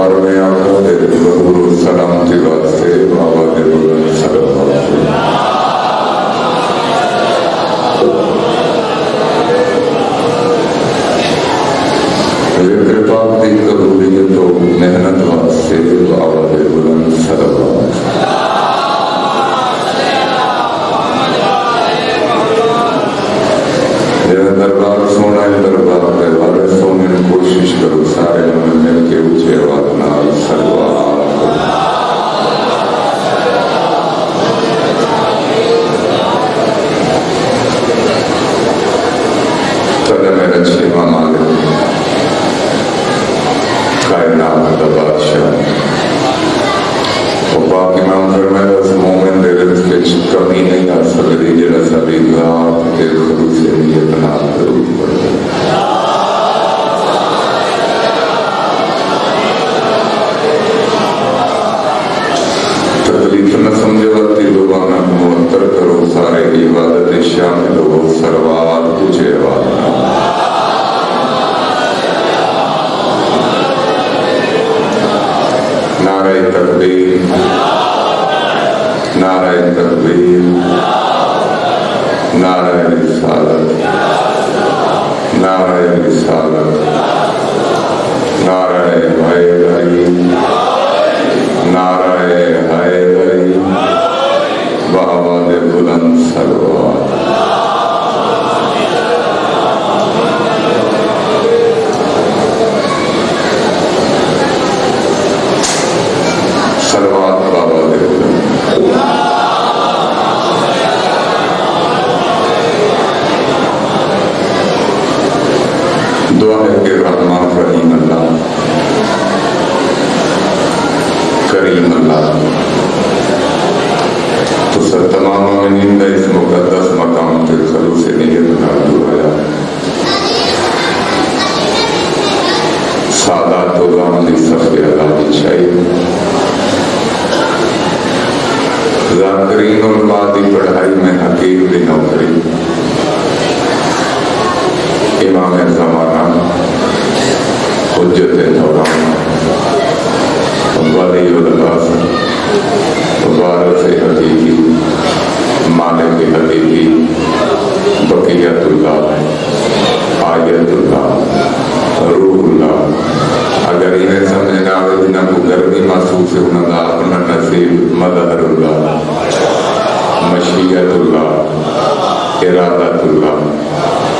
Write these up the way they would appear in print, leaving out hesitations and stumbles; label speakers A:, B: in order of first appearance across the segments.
A: دربار میں آقا دے ضرور سلامتی واسطے بابا دے بلند صلوات ذکر پاک دی قبولیت و محنت واسطے بابا دے بلند صلوات دربار سونا ہے دربار کے وارث سونے کی کوشش کرو سارے مل کے اونچے آواز نال صلوات چلے میرے چھیواں مالک کائنات کا بادشاہ وہ پاک امام فرمائے اس مومن دے رزق وچ کمی نہیں آ سکتی جڑا ساری ذات کے خلوص سے نیت نال ضرور پڑھے تکلیف نہ سمجھواتی لوگانا معطر کرو سارے عبادت شامل ہو سروار تجھے والا نعرہ تکبیر نعرہ تکبیر نعرہ رسالت نعرہ رسالت نعرہ حیدری نعرہ حیدری بآواز بلند صلوات صلوات بآواز بلند دعا ہے کہ رحمان رحیم اللہ کریم اللہ تو سر تمام مومنین کا اس مقدس مقام کے خلوص سے نیت نال دعایا سادات و غام دی صف اللہ کی شاہد ذاکرین علماء دی پڑھائی میں حقیق دی نوکری امام زمانہ حجت دوران ولی اللہ وارث حقیقی مالک حقیقی بقیت اللہ آیت اللہ روح اللہ اگر انہیں سمجھنا آئے جنہاں کو گرمی محسوس ہے انہوں نے اپنا نصیب مظہر اللہ مشیت اللہ ارادت اللہ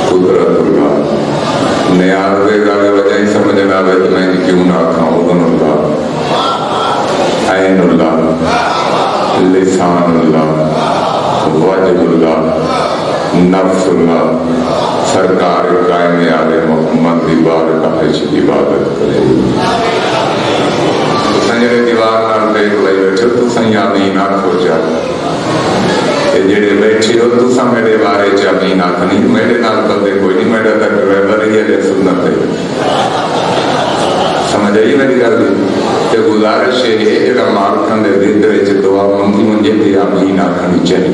A: قدرت اللہ نیاز دے گا وجہ ہی سمجھنا آئے تو میں کیوں نہ کھاؤں اذن اللہ عین اللہ لسان اللہ وجہ اللہ نفس اللہ سرکار قائم آلے محمد دی بارگاہ وچ عبادت کرے سنجرے دیوار نال دیکھ لئی بیٹھے تو سیاں نہیں نہ کھوجا کہ جڑے بیٹھے ہو تو سا میرے بارے چ امین آکھنی میرے نال بندے کوئی نہیں میرا تے ڈرائیور ہی ہے سنت ہے سمجھ آئی میری گل کہ گزارش ہے جڑا مالکاں دے دل وچ دعا منگی منجے تے امین آکھنی چاہیے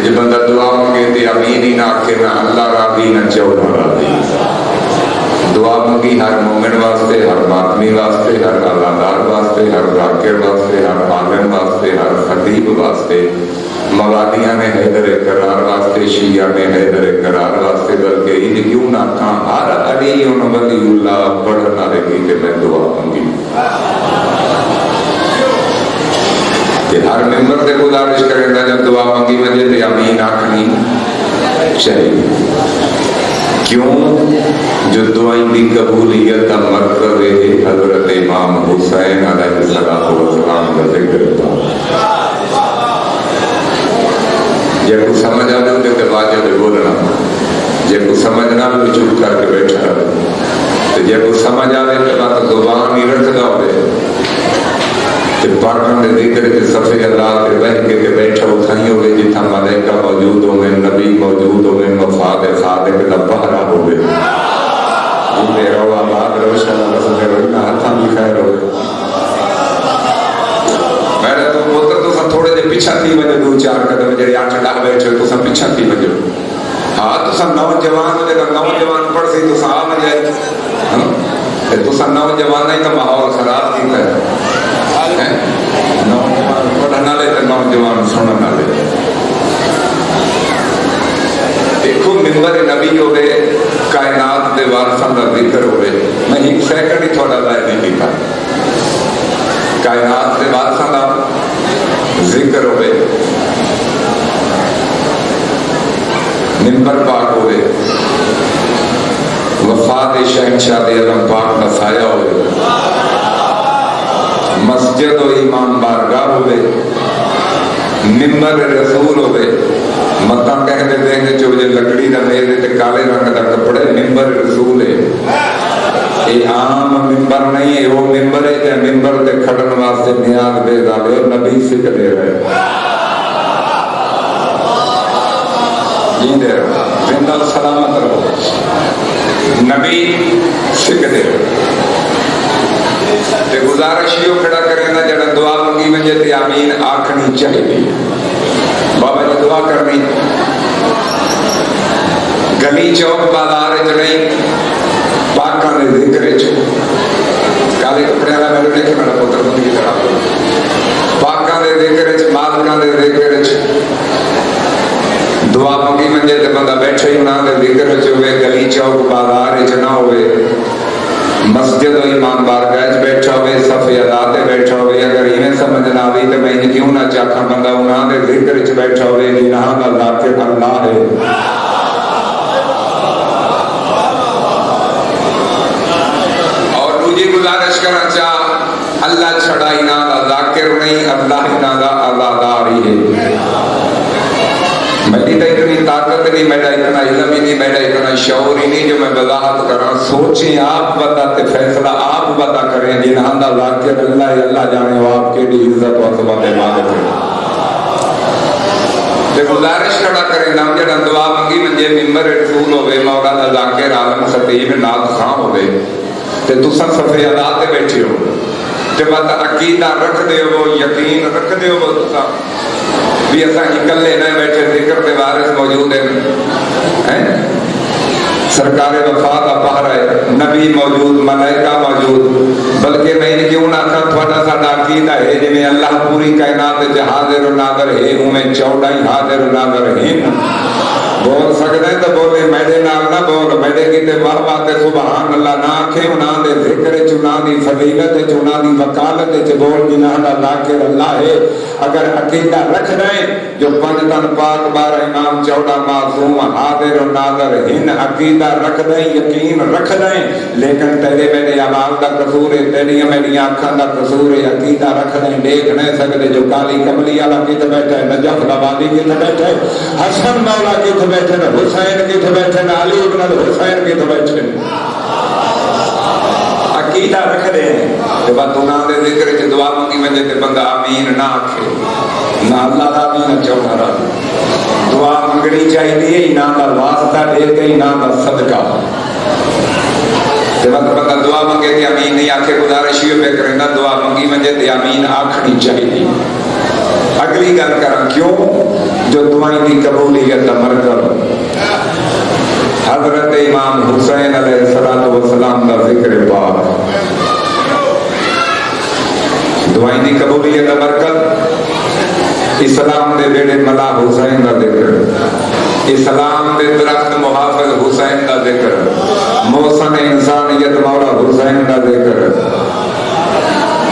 A: جب بندہ دعا منگے تے امین ہی نہ آکھے نہ اللہ راضی نہ چودہ راضی دعا منگی ہر مومن واسطے ہر باطنی واسطے ہر اللہ دار واسطے ہر ذاکر واسطے ہر عالم واسطے ہر خطیب واسطے موادیاں نے حیدر قرار واسطے شیعہ نے حیدر قرار واسطے بلکہ ان کیوں نہ کھاں ہر علی ان ولی اللہ پڑھنا رہی کہ میں دعا منگی کہ ہر ممبر سے گزارش کریں گا جب دعا منگی مجھے تے امین آکھنی چاہیے کیوں جو دعائیں کی قبولیت کا مرکز ہے حضرت امام حسین علیہ السلام کا ذکر تھا جب کو سمجھ آ دے تو واجب بولنا جب کو سمجھنا تو چپ کر کے بیٹھا رہے تو جب کو سمجھ آ دے تو بات زبان نہیں رکھتا ہوئے کہ پاکن دے ذکر کے صفحے اللہ کے بہ کے بیٹھا اتھائی ہوئے جتھا ملائکہ موجود ہوئے نبی موجود ہوئے مفاد خالق کا پہرا ہوئے جنہیں رو آباد روشن رسول روشن ہاتھاں بھی خیر ہوئے میں نے تو بولتا تو سب تھوڑے دے پیچھا تھی وجہ دو چار قدم جڑے آٹھ ڈاہ بیٹھے تو سب پیچھا تھی وجہ ہاں تو سب نوجوان ہو جائے گا نوجوان پڑھ سی تو صاحب آ جائے تو نوجوان ہی تو ماحول خراب کیتا ہے، نوجوان پڑھنے والے تو نوجوان سننے والے۔ دیکھو ممبر نبی ہوئے، کائنات دے وارثاں دا ذکر ہوئے، میں ایک سیکنڈ ہی تھوڑا ضائع نہیں کیتا، کائنات دے وارثاں دا ذکر ہوئے، ممبر پاک ہوئے، وفات شہنشاہ عالم پاک کا سایہ ہوئے، مسجد و امام بارگاہ ہوئے، ممبر رسول ہوئے، متا کہتے دیں جو لکڑی دا میز تے کالے رنگ دا کپڑے ممبر رسول ہے، یہ عام ممبر نہیں ہے، وہ ممبر ہے کہ ممبر تے کھڑن واسطے نیاز بے دالے اور نبی سکھ دے رہے جیندے رہو، زندہ سلامت رہو، نبی سکھ دے تے گزارش یہ کھڑا کریں نا جڑا دعا منگی وجے تے آمین آکھنی چاہیے، بابا جی دعا کرنی گلی چوک بازار چ نہیں، پاکاں دے ذکر چ، کالے کپڑے والا میرے نے کہ میرا پتر بندی کی طرح پاکاں دے ذکر چ، مالکاں دے ذکر چ دعا منگی منجے تے بندہ بیٹھے ہی انہاں دے ذکر چ ہوئے، گلی چوک بازار چ نہ ہوئے، مسجد و امام بارگاہ چ بیٹھا ہوئے، صف ادا تے بیٹھا ہوئے، اگر ایویں سمجھ نہ آوی تے میں کیوں نہ چاکھاں بندہ انہاں دے ذکر چ بیٹھا ہوئے، جنہاں دا ذاکر اللہ ہے۔ اور دوسری گزارش کرنا چاہ، اللہ چھڑا انہاں دا ذاکر نہیں، اللہ انہاں دا عزادار ہی ہے۔ میری تو اتنی طاقت نہیں، میرا اتنا علم ہی نہیں، میرا اتنا شعور ہی نہیں جو میں وضاحت کراں، سوچیں آپ بتا تے فیصلہ آپ بتا کریں، جنہاں دا ذاکر اللہ ہے، اللہ جانے وہ آپ کے لیے عزت و عظمت مالک ہے۔ تے گزارش کھڑا کریں نا جڑا دعا منگی منجے ممبر رسول ہوئے، مولا دا ذاکر عالم خطیب نعت خواں ہوئے، تے تساں صفے ادا تے بیٹھے ہو، تے بات عقیدہ رکھ دے ہو، یقین رکھ دے ہو، تساں بھی ایسا اکلے نہ بیٹھے، ذکر کے وارث موجود ہیں، سرکار وفا کا پہرا ہے، نبی موجود، ملائکہ موجود، بلکہ میں نے کیوں نہ کہا تھوڑا سا عقیدہ ہے جی میں اللہ پوری کائنات حاضر و ناظر ہے ہوں، میں 14 حاضر و ناظر ہیں، بول سکتے ہیں تو بولے، میرے نال نہ بول، میرے کی تے واہ واہ تے سبحان اللہ نہ آکھے، انہاں دے ذکر چ، انہاں دی فضیلت چ، انہاں دی وکالت چ بول، جنہاں دا ذاکر اللہ ہے۔ اگر عقیدہ رکھ دیں جو پنج تن پاک 12 امام 14 معصوم حاضر و ناظر ہن، عقیدہ رکھ دیں، یقین رکھ دیں، لیکن تیرے میرے اعمال دا قصور ہے، تیری میری آنکھاں دا قصور ہے، عقیدہ رکھ دیں، دیکھ نہیں سکتے جو کالی کملی والا کتے بیٹھا ہے، نجف آبادی کتے بیٹھا ہے، حسن مولا کتے بیٹھے ہیں، حسین کتے بیٹھے ہیں، علی ابن الحسین کتے بیٹھے ہیں، عقیدہ رکھ دے کہ بات انہاں دے ذکر چ دعا منگی وجے تے بندہ آمین نہ آکھے، نہ اللہ دا آمین چوکا رہا، دعا منگنی چاہیے، نہ دا واسطہ دے کے، نہ دا صدقہ، تے وقت بندہ دعا منگے تے آمین نہیں آکھے، گزارش یہ پہ کریں نا دعا منگی وجے تے آمین آکھنی چاہیے۔ اگلی گل کراں کیوں جو دعائیں دی قبولیت دا مرکز حضرت امام حسین علیہ السلام کا ذکر پاک، دعائیں دی قبولیت کا مرکز اسلام دے بیڑے ملا حسین کا ذکر، اسلام دے درخت محافظ حسین کا ذکر، محسن انسانیت مولا حسین کا ذکر،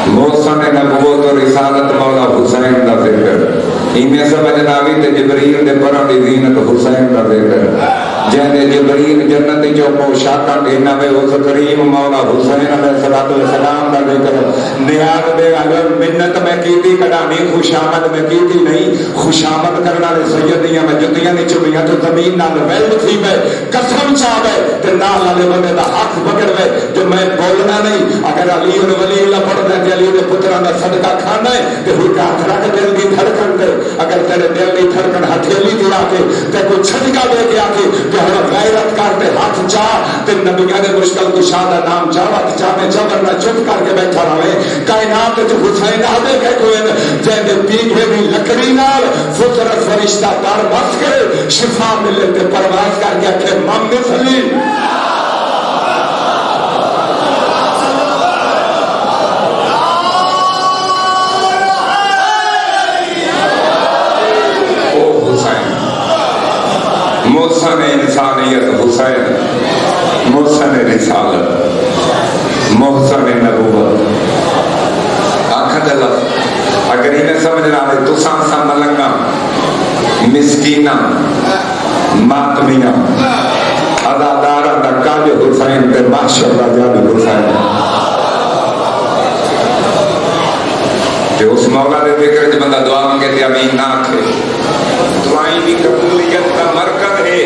A: محسن نبوت اور رسالت مولا حسین کا ذکر، انہیں سمجھنا بھی تے جبریل دے پرم دی زینت حسین کا ذکر، جہنے جبریل جنت چوکو شاکا دینا میں اس کریم مولا حسین علیہ السلام کا ذکر، نیاز دے اگر منت میں کیتی کڑانی خوشامد میں کیتی نہیں، خوشامد کرنا لے سیدیاں میں جتیاں نہیں چوبیاں تو زمین نال ویل تھی میں قسم چاہے تے نال علی بندے دا حق پکڑ وے جو میں بولنا نہیں، اگر علی بن ولی اللہ پڑھنا تے علی دے پتراں دا صدقہ کھانا ہے تے ہوئی ہاتھ رکھ دل دی دھڑکن تے، اگر تیرے دل دی دھڑکن ہتھیلی دی آ کے تے کوئی چھٹکا دے کے آ کے کہ ہم غیرت کرتے ہاتھ چاہ تے نبیان مشکل کشا دا نام جاوت چاہے جبر نہ چپ کر کے بیٹھا رہے، کائنات جو حسین آدھے کہتے ہوئے جہنے پیٹھے بھی لکڑی نال فطرت فرشتہ دار بس کرے، شفا ملے تے پرواز کر کے کہ مم مثلی محسن انسانیت حسین، محسن رسالت، محسن نبوت آنکھ دل اگر انہیں سمجھنا ہے تو سانسا ملنگا مسکینہ ماتمیہ ادادارہ دکاج حسین تے معاشر راجہ حسین تے اس مولا دے ذکر جو بندہ دعا مانگے تے امین نہ آکھے دعائیں بھی قبولیت کا مرکز ہے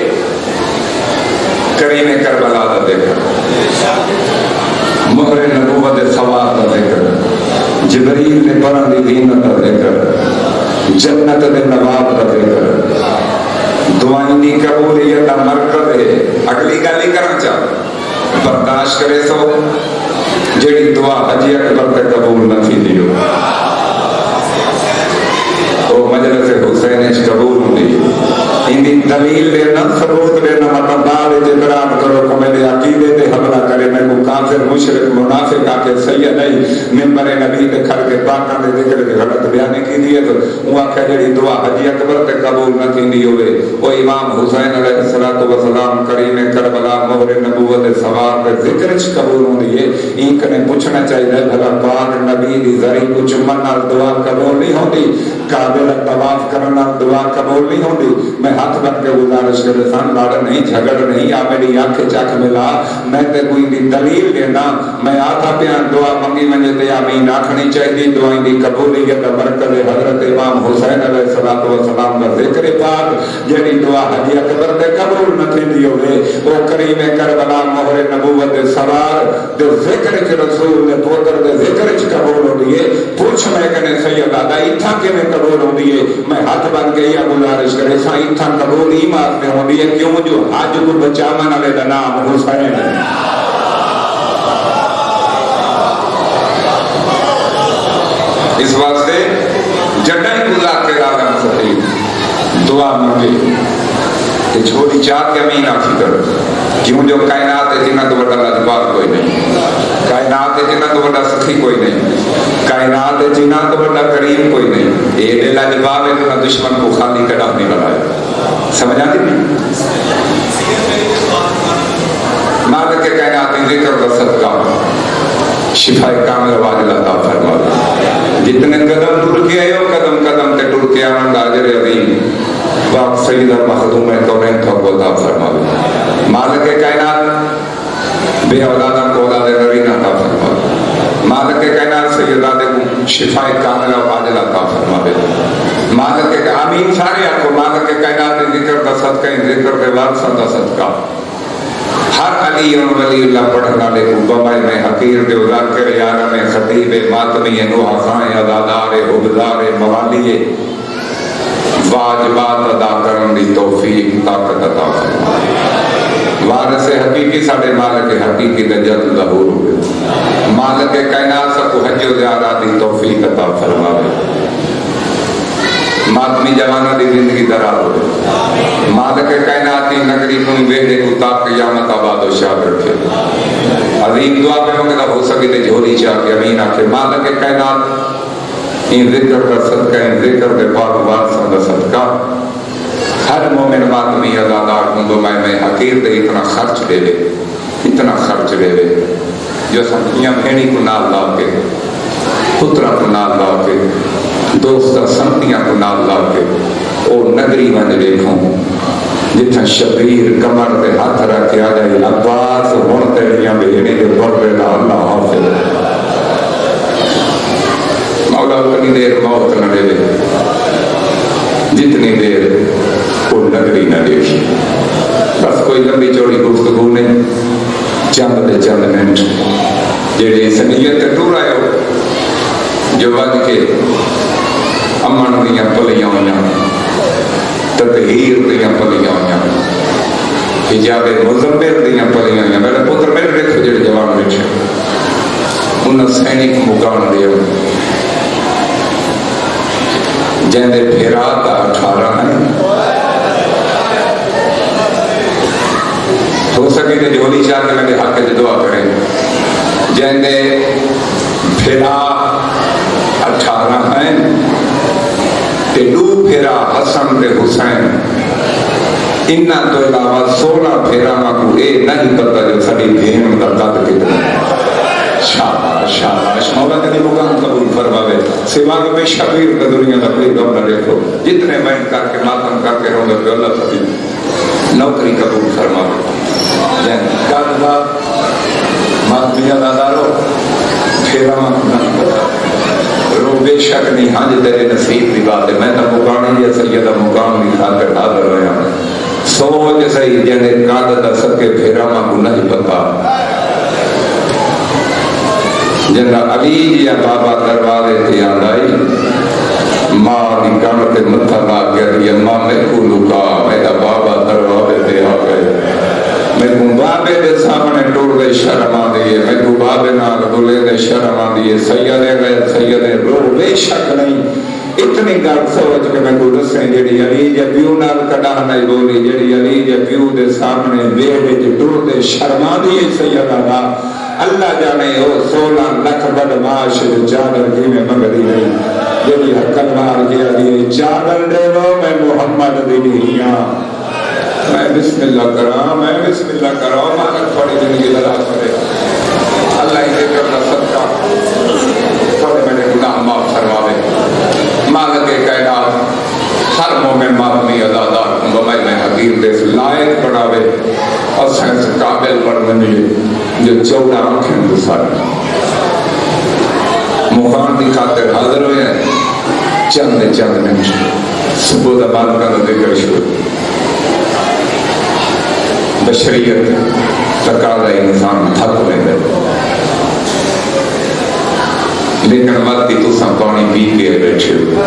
A: کریم کربلا دا ذکر مہر نبوت ثواب دا ذکر جبریل نے پران دی زینت دا ذکر جنت دے نواب دا ذکر دعائیں دی قبولیت دا مرکز ہے اگلی گالی کرنا چاہ برداشت کرے سو جیڑی دعا حجی اکبر تے قبول نہ تھی دیو وہ مجلس حسین اچ قبول ہوئی اندی دلیل دینا ثبوت دینا مطبال جدران کرو کہ میرے عقیدے تے حملہ کرے میں کو کافر مشرک منافق آکے سید نہیں ممبر نبی تے کھڑ کے پاکاں دے ذکر دے غلط بیانے کی دیئے تو وہ آکھا جڑی دعا حجی اکبر تے قبول نہ تھی دی ہوئے وہ امام حسین علیہ السلام کریم کربلا مہر نبوت سوار دے ذکر چ قبول ہوں دیئے این کنے پوچھنا چاہیے بھلا پاک نبی دی ذریع کچھ منال دعا قبول نہیں ہوندی قابل طواف کرنا دعا قبول نہیں ہوندی میں ہاتھ بن کے گزارش کرے سان لڑ نہیں جھگڑ نہیں آ میری آنکھ چک ملا میں تے کوئی دی دلیل دینا میں آتا پیان دعا منگی منجے تے آمین آکھنی چاہیے دعائیں دی قبولیت برکت حضرت امام حسین علیہ السلام کا ذکر پاک جڑی دعا حجی اکبر تے قبول نہ تھی دی ہوئے او کریم کربلا مہر نبوت سوار دے ذکر چ رسول دے پوتر دے ذکر چ قبول ہو دیے پوچھ میں کنے سید آدھا ایتھا کے میں قبول ہو دیے میں ہاتھ بن کے یا گزارش کرے سا ایتھا قبول ہی مارتے ہوں دیے کیوں جو حج کو بچامن علیہ دا نام حسین اس واسطے جڑائی گزار کے آدم صحیح دعا مانگے کہ چھوڑی چاہ کے امین آفی کر کیوں جو کائنات ہے جنہ تو بڑا لجبار کوئی نہیں کائنات ہے جنہ تو بڑا سخی کوئی نہیں کائنات ہے جنہ تو بڑا کریم کوئی نہیں اے دے لجبار ہے تو دشمن کو خالی کڑا نہیں لگائے سمجھا دی نہیں مالک کے کائنات ذکر و صدقہ شفا کامل آواز اللہ فرما جتنے قدم ٹر کے آئے ہو قدم قدم تے ٹر کے آمد آجر عظیم باق سید المخدوم کونین تو عطا فرما مالک کائنات بے اولادہ کو اولاد نرین عطا فرما مالک کائنات سیدادے کو شفا کامل آواز عطا فرما مالک آمین سارے آپ کو مالک کائنات ذکر دا صدقہ ذکر دے وارثہ دا صدقہ ہر علی اور ولی اللہ پڑھنا لے کو بمائے میں حقیر دے ذاکر یارہ میں خطیب ماتمی نوح خائیں عدادار حبدار موالی واجبات ادا کرن دی توفیق طاقت عطا فرمائے وارث حقیقی ساڑھے مالک حقیقی دے جد ظہور ہوئے مالک کائنات سا کو حج و زیادہ دی توفیق عطا فرمائے ماتمی جوانہ دی زندگی درار ہوئے مالک کائناتی نگری کن ویڑے کو تا قیامت آباد و شاد رکھے عظیم دعا پہ مقدہ ہو سکے تے جھولی چاہ کے امین آکے مالک کائنات ان ذکر کا صدقہ ان ذکر دے پاک وارثہ دا صدقہ ہر مومن ماتمی ازادار کن دو میں حقیر دے اتنا خرچ دے لے جو سمجھیاں بھینی کو نال لا کے پترہ کو نال لا کے دوستہ سمتیاں کو نال لا کے او نگری ونج دیکھوں جتنا شبیر کمر دے ہاتھ رکھ کے آ جائے عباس ہون تیریاں بہنے دے بڑھے لا اللہ حافظ مولا اتنی دیر موت نہ دے جتنی دیر وہ نگری نہ دیکھی بس کوئی لمبی چوڑی گفتگو نے چند دے چند منٹ جیڑی سنیت ٹور آئے ہو جو بج کے امن دیاں پلیاں ہویاں تطہیر دیاں پلیاں ہویاں حجاب مزمل دیاں پلیاں ہویاں میرے پتر میرے دیکھو جڑے جوان بیٹھے انہاں سینک مکان دیا جیندے پھیرا تا 18 ہیں ہو سکے کہ جھولی چاہ کے میرے حق کے دعا کریں جیندے پھیرا 18 ہیں تے دو پھیرا حسن تے حسین انہاں تو علاوہ 16 پھیراواں کو اے نہیں پتہ جو ساری دین دا قد کتنا ہے۔ شاباش شاباش، مولا تیری مقام قبول فرماوے۔ سوا میں شبیر کا دنیا کا کوئی غم نہ دیکھو، جتنے بین کر کے ماتم کر کے رہو گے اللہ تعالی نوکری قبول فرماوے۔ یعنی قد دا ماتمیہ دادارو پھیراواں کو نہیں پتہ رو بے شک نہیں، ہاں جی تیرے نصیب دی بات ہے۔ میں تو مقامی یا سیدہ مقام کی خاطر حاضر ہویا سوچ صحیح جنے قد دا سکے پھیراواں کو نہیں پتہ جنہ علی یا بابا دروازے تے آندائی ماں دی کم تے متھا لا کے دی اماں میں کو لکا میرا بابا دروازے تے آ گئے میں کو بابے دے سامنے ٹوڑ دے شرم آندی ہے میں کو بابے نال گلے دے شرم آندی ہے سیدے گئے سیدے رو بے شک نہیں اتنی گل سوچ کے میں کو دسیں جڑی علی یا پیو نال کڈا نہیں بولی جڑی علی یا پیو دے سامنے ویڑے تے ٹوڑ دے شرم آندی ہے سیدہ دا اللہ جانے ہو 16 لکھ بدماش چادر کی میں مگری نہیں جڑی حقل مار گیا دیئے چادر دے لو میں محمد دنیا میں بسم اللہ کرام مالک تھوڑی زندگی لڑا کرے اللہ ہی دے کرنا صدقہ تھوڑے میرے گناہ معاف فرماوے مالک کائنات ہر مومن ماتمی ادادار بمائی میں حقیر دیس لائق بڑھاوے اور سینس قابل بڑھنے جو 14 آنکھیں گزار مقام دی خاطر حاضر ہوئے ہیں چند منٹ صبح دبان کا ذکر شروع بشریت تقاضا انسان تھک لیندے لیکن وقت ہی تساں پانی پی کے بیٹھے ہو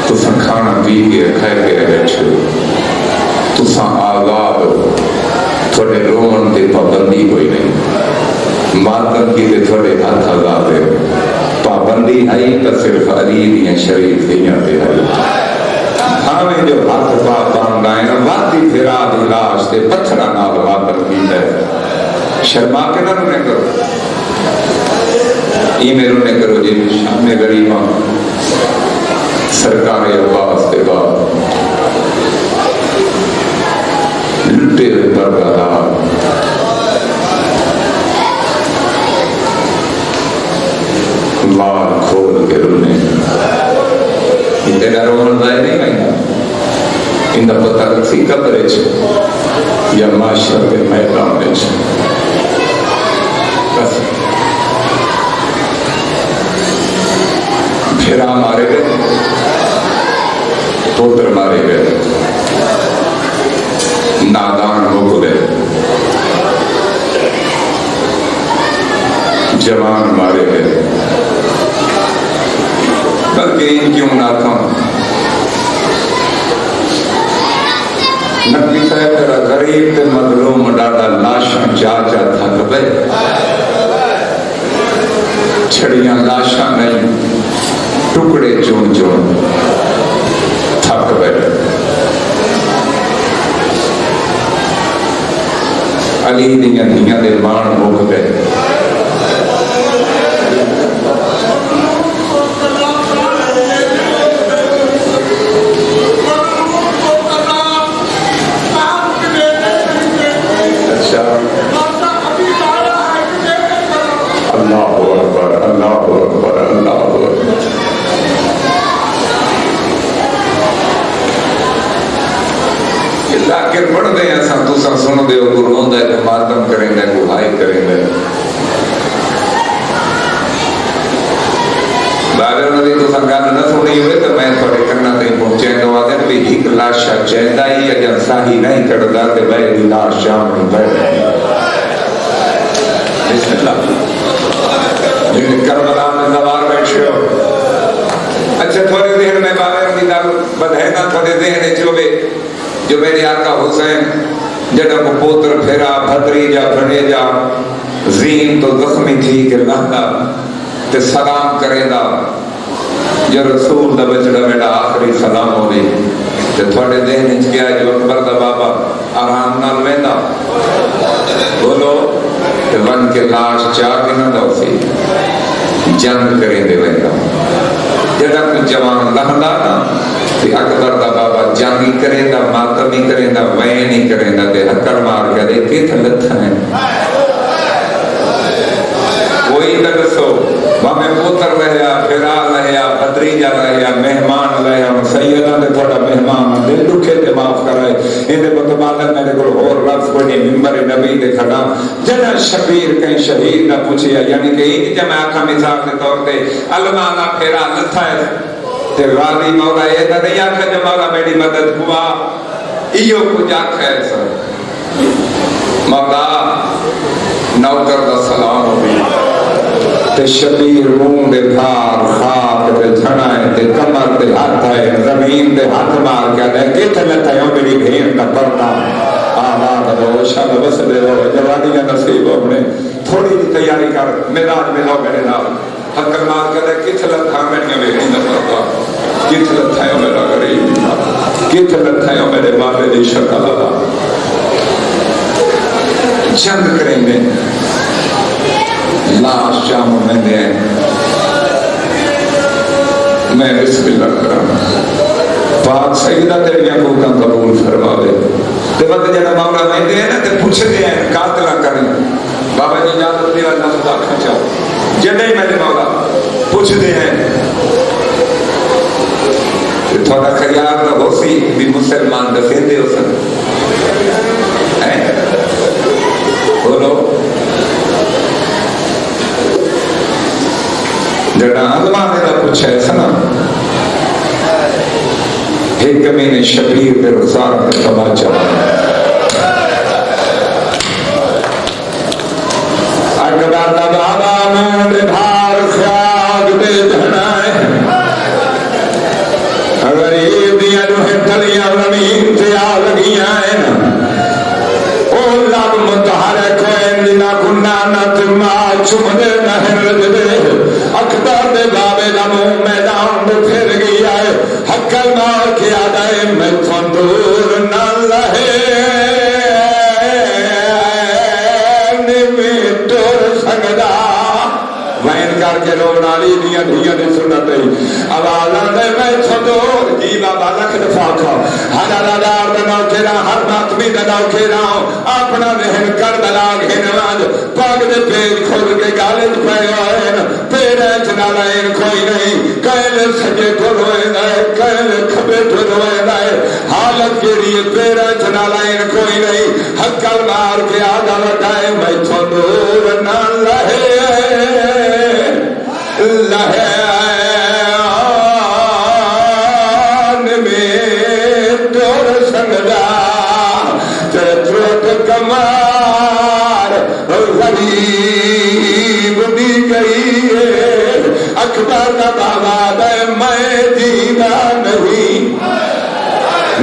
A: تساں کھانا پی کے کھائے کے بیٹھے ہو تساں آزاد ہو تھوڑے رومن تے پابندی ہوئی نہیں ماتم کی تے تھوڑے ہاتھ آزاد ہے پابندی ہے تو صرف علی دیاں شریف دیاں تے ہے ہمیں جو ہاتھ پا باندھائیں واتی پھرا دی لاش تے پتھرا نال ماتم کی ہے شرما کے نہ رونے کرو ای میں رونے کرو جی شام غریباں سرکار عباس کے بعد لٹے برگادار مار کھول کے رونے تیرا رومن ضائع نہیں آئیں ان دا پتہ کسی قبرے چھے یا معاشر کے میدان میں چھے بس پھرا مارے گئے پوتر مارے گئے نادان ہو گئے جوان مارے گئے بلکہ ان کیوں نہ تھا نبی صاحب تیرا غریب تے مظلوم ڈاڈا لاشاں چاچا تھک بے چھڑیاں لاشاں نہیں ٹکڑے چون تھک بے علی دیاں دیاں دے مان ہو گئے آخر پڑھ دے ہیں سن تو سن سن دے کو رون دے کو ماتم کریں دے کو ہائی کریں دے بارے انہوں نے تو سن گانا نہ سنی ہوئے تو میں تھوڑے کرنا تھی پہنچیں دو آدھے بھی ایک لاشا چہدہ ہی اجن ساہی نہیں کردہ تے بھائی دی لاش شام نہیں بیٹھ بسم اللہ لیکن کربلا میں زوار بیٹھے ہو اچھا تھوڑے دیر میں بابے رضی اللہ بدہینا تھوڑے دیر چوبے جو میرے آقا حسین جڑا کو پوتر پھیرا بھتریجا بھنیجا زین تو زخمی تھی کہ لہدا تے سلام کرے دا جو رسول دا بچڑا میرا آخری سلام ہو دی تے تھوڑے دین اچ گیا جو اکبر دا بابا آرام نال ویندا بولو تے ون کے لاش چاہ کے نہ دو سی جنگ کریں دے ویندا جڑا کو جوان لہدا نا اکبر دا بابا جنگی کریں دا ماتمی کریں دا وین ہی کریں دا تے حکر مار کے دے کت لتھا ہے کوئی دگسو وہاں پوتر رہیا پھرا رہیا بھتریجا رہیا مہمان رہیا سیدہ نے تھوڑا مہمان دل دکھے تے معاف کرائے اندے متبادل میں نے کوئی اور لفظ کوئی ممبر نبی دے کھڑا جنہ شبیر کہیں شہید نہ پوچھیا یعنی کہ ایک جمع آقا مثال کے طور تے علمانا پھرا لتھا ہے تے غازی مولا یہ تا نہیں آکھا جو مولا میری مدد ہوا ایو کچھ آکھا ہے سر مولا نوکر دا سلام ہو بھی تے شبیر رون دے بھار خاک دے جھنائے تے کمر دے ہاتھ آئے زمین دے ہاتھ مار کیا دے کتے لتا ہے میری بھین کا پردہ آباد رو شب بسلے رو جوانی کا نصیب اپنے تھوڑی دی تیاری کر میدان میں لو میرے نام حکر مار کیا دے کتے لتا ہے میری بھین کا پردہ کتے لتا ہے میرا غریب کتے لتا ہے میرے والد دی شکل اللہ جنگ کریں گے لاش جام میں دے میں بسم اللہ کرام پاک سیدہ تیریاں کو کا قبول فرماوے تے وقت جڑا مولا میں دے نا تے پوچھ دے ہیں قاتل کریں بابا جی اجازت دی اللہ خدا کھچا جڑے میرے مولا پوچھ دے ہیں تھوڑا خیال نہ ہو سی بھی مسلمان دسے دے ہو سن بولو جڑا علماء نے پوچھا ہے سنا ایک مہینے شبیر پہ رخسار پہ تماچا اکبر دا بابا میں بھار خیاغ دے دھنائے اگر یہ دیا جو ہے تلیاں زمین سے آ لگیاں ہیں او لب متحرک ہے لنا کننا نتما چمدے نہر رجدے اکبر دے بابے دا منہ میدان دے پھر گیا ہے حکل مار کے آدھائے میں تندور نہ لہے نمی تور سنگدہ وین کر کے لوگ نالی دیا دیا دی سنت ہے آوازہ دے میں تندور جی بابا لکھ دفاع کھا ہر دار دناو کھیرا ہر ماتمی دناو کھیرا اپنا ذہن کر دلاغ ہنواز پاک دے پیج کھول کے گالج پہ آئین پیرے چنالائن کوئی نہیں کہل سجے تو روئے دائے کہل کھبے تو روئے دائے حالت کے لیے پیرے چنالائن کوئی نہیں حکل مار کے آدھا لٹائے میں تندور نہ لہے لہے آن میں تور سنگدہ تیتروت کمار غریب دی گئی ہے اکبر دا بابا دے میں دیدہ نہیں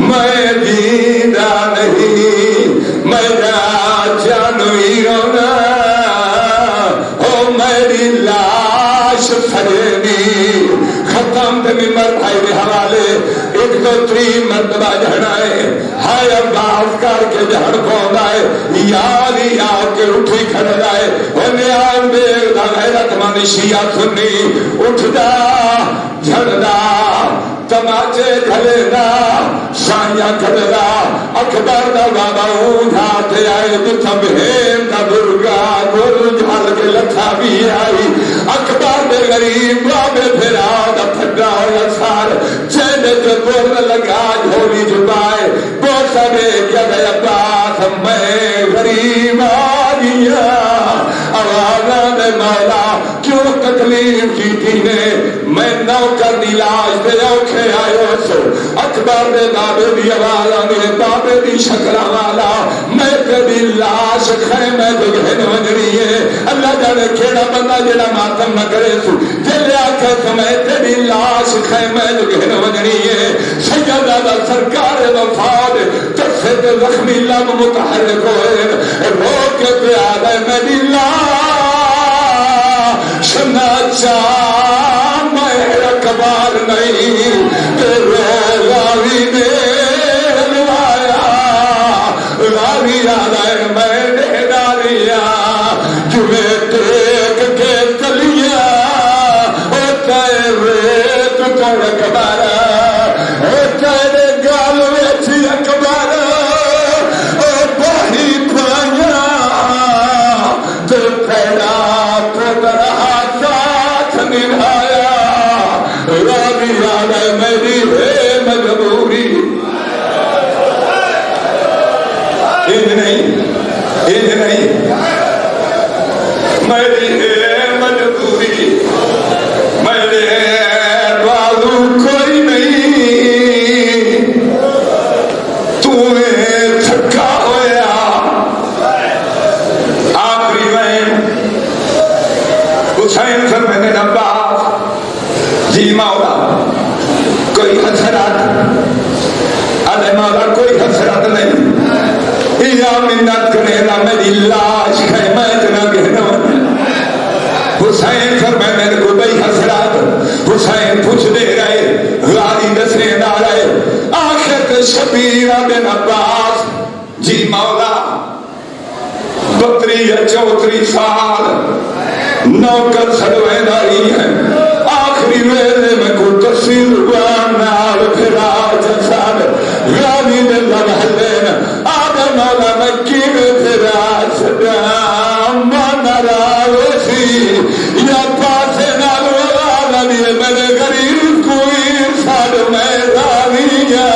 A: میں دیدہ نہیں میرا جانوی رونا او میری لاش سجنی ختم دے ممبر بھائی دے حوالے ایک دو تری مرتبہ جھڑائے ہائے عباس کر کے جھڑ پہنائے یاری آکے اٹھی کھڑ جائے نیان بیگ دا غیرت مانی شیعہ سنی اٹھ دا جھڑ دا تماچے کھلے دا شاہیاں کھڑ دا اکبر دا بابا اونھاتے آئے جتھا بہن دا درگا گر جھال کے لکھا بھی آئی اکبر دے غریب بابے پھرا دا پھڑا ہویا سار چینے جو بول لگا جھولی جبائے بوسا دے کیا گیا باس میں غریب آگیا آوازہ دے مولا کیوں تکلیف کی تھی نے میں نوکر دی لاش دے اوکھے آئے سو اکبر دے بابے دی آوازہ دے بابے دی شکرہ والا میں دی لاش خیمے دے گھن ونجری ہے اللہ جانے کھیڑا بندہ جڑا ماتم نہ کرے سو جلے آکھے سمیتے دی لاش خیمے دے گھن ونجری ہے سیدہ دا سرکار وفاد ترسے دے زخمی لب متحرک ہوئے روک کے پیادہ میں دی لاش ناچا میں اکبار نہیں تیرے غاوی نے لوایا غاوی آدھائے میں نے ڈالیا جمیں ٹیک کے چلیا ہوتا ہے ریت کون اکبارا میری ہے مجبوری. نہیں میری ہے مجبوری, میرے بازو کوئی نہیں, تمہیں تھکا ہویا. آخری میں حسین فرمانے عباس جی مولا کوئی حسرت, ارے مولا کوئی حسرت نہیں, یا منت کرے نا میری لاش خیمہ اتنا گہنا. حسین فرمائے میرے کو بھئی حسرات. حسین پوچھ دے رہے غاری دسنے نہ رہے. آخر شبیر بن عباس جی مولا 32 یا 34 سال نوکر سڑوے داری ہے. آخری ویلے میں کو تصویر نال پھرا جسد غانی دے لمحلین آدم مولا مکی میں پھرا سدا مانا راوشی یا پاسے نالو آلمی میرے غریب کوئی سال میں راویا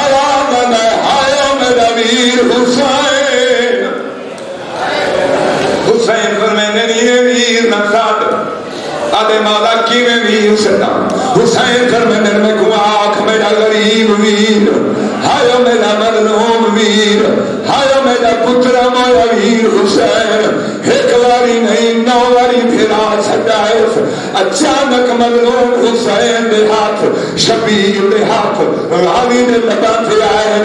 A: آوام میں آیا میرا ویر حسین. حسین پر میں نے نہیں ویر نفساد آدھے مولا کی میں ویر سدا. حسین پر میں نے کو آنکھ میرا غریب ویر, ہائیو میرا مظلوم ویر, ہائیو میرا پترہ مولا ویر حسین. ایک واری نہیں 9 واری پھرا سجائے. اچانک مظلوم حسین دے ہاتھ شبیر دے ہاتھ غالی دے لبا پھر آئے.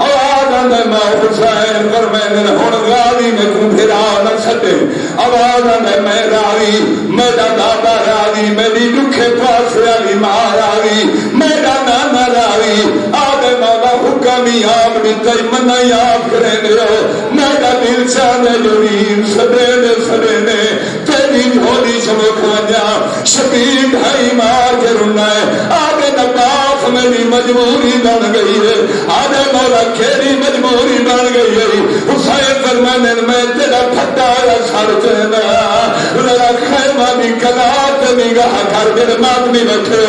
A: آواز آنے میں حسین پر میں نے ہون غالی میں کن پھرا نہ سٹے. آواز آنے میں راوی میرا دادا راوی میری دکھے پاس راوی ماں راوی میرا نانا راوی. آدھے مولا حکمی آپ بھی تی منائی آپ کریں گے. میرا دل چاہنے جو ویر سدے تیری جھولی چمک ونجا. شبیر بھائی مار کے رونا ہے. آگے نباف میری مجبوری بن گئی ہے. آدھے مولا کھیری مجبوری بن گئی ہے. حسین فرمانے میں تیرا پھٹا یا سر چہنا میرا خیمہ بھی کلات نگاہ کر میرے مات میں بیٹھے.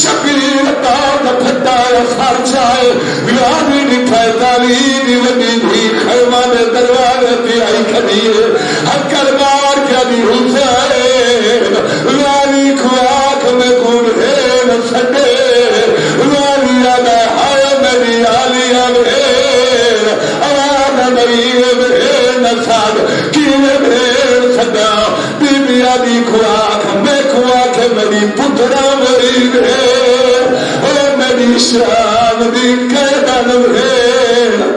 A: شبیر تاؤ پھٹا یا سر چاہے غانی نکھائے تعلیم ودی بھی خیمہ دے دروازے پہ آئی کھڑی ہے. ہکر مار کیا بھی حسین غانی خواک میں کون ہے نہ سٹے. غانی آدھا آیا میری آلیا بھیر آدھا میری بھیر نہ ساد کیلے بھیر سدا. بی بی آدھی خواک میں خواک میری پترہ میری بھیر اور میری شان بھی قیدن بھیر.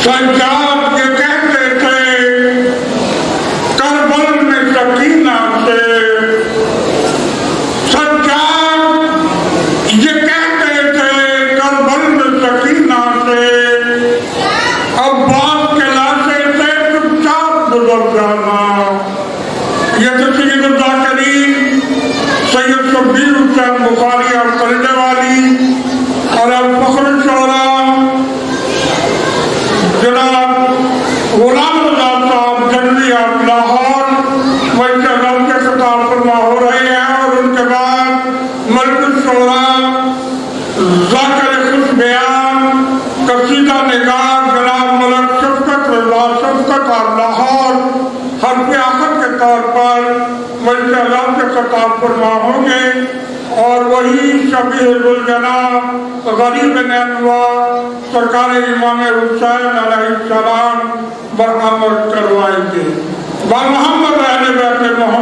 B: سجاد کے کہتے تھے کربل میں سکینہ سے. سجاد یہ کہتے تھے کربل میں سکینہ سے. عباس کے لاشے سے چپ چاپ گزر جانا. یہ تو سید الذاکرین سید شبیر حسین بخاری اور کلڈے والی اور فخر الشعراء جناب غلام رضا صاحب جنوبی آپ لاہور ویسے غم کے خطاب فرما ہو رہے ہیں. اور ان کے بعد ملک الشعراء ذاکر خوش بیان قصیدہ نگار جناب ملک شفقت رضا شفقت آپ لاہور حرف آخر کے طور پر ویسے غم کے خطاب فرما ہوں گے. اور وہی شبیہ الجناب غریب نینوا سرکار امام حسین علیہ السلام برآمد کروائیں گے. با محمد اہل بیت محمد